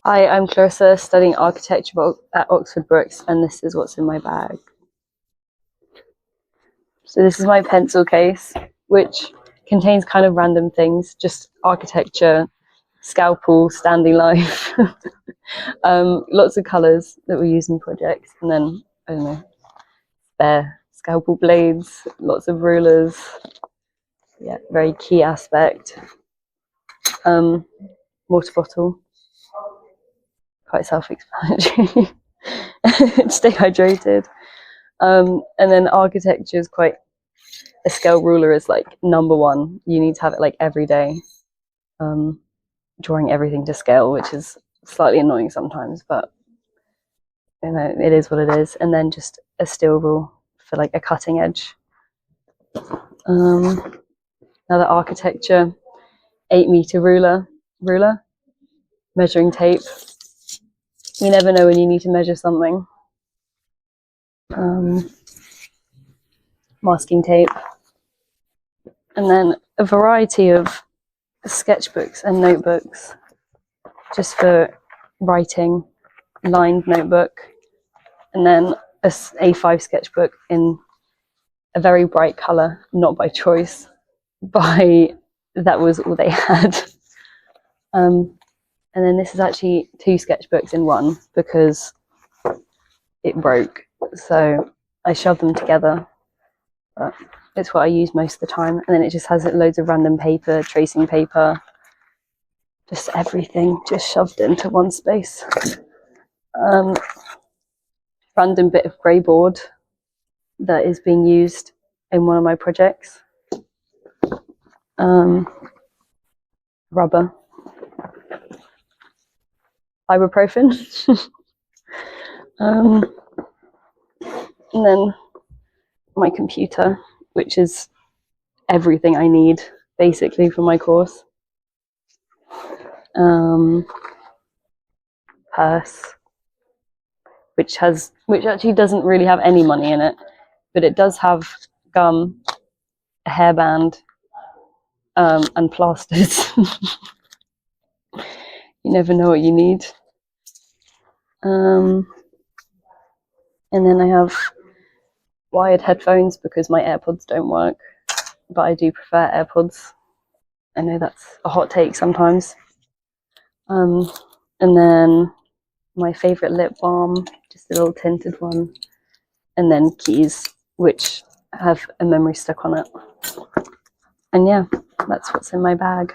Hi, I'm Clarissa, studying architecture at Oxford Brookes, and this is what's in my bag. So this is my pencil case, which contains kind of random things, just architecture, scalpel, standing life, lots of colours that we use in projects, and then, I don't know, spare scalpel blades, lots of rulers. Yeah, very key aspect. Water bottle. Quite self-explanatory. Stay hydrated. And then architecture is quite, a scale ruler is like number one. You need to have it like every day. Drawing everything to scale, which is slightly annoying sometimes, but you know, it is what it is. And then just a steel rule for like a cutting edge. Another architecture, 8-meter ruler, measuring tape. You never know when you need to measure something. Masking tape, and then a variety of sketchbooks and notebooks, just for writing, lined notebook, and then a A5 sketchbook in a very bright colour, not by choice, that was all they had. And then this is actually 2 sketchbooks in one because it broke, so I shoved them together, but it's what I use most of the time. And then it just has loads of random paper, tracing paper, just everything just shoved into one space. Random bit of grey board that is being used in one of my projects. Rubber. Ibuprofen. And then my computer, which is everything I need basically for my course. Purse, which actually doesn't really have any money in it, but it does have gum, a hairband, and plasters. You never know what you need. And then I have wired headphones because my AirPods don't work, but I do prefer AirPods. I know that's a hot take sometimes. And then my favourite lip balm, just a little tinted one, and then keys, which have a memory stuck on it. And yeah, that's what's in my bag.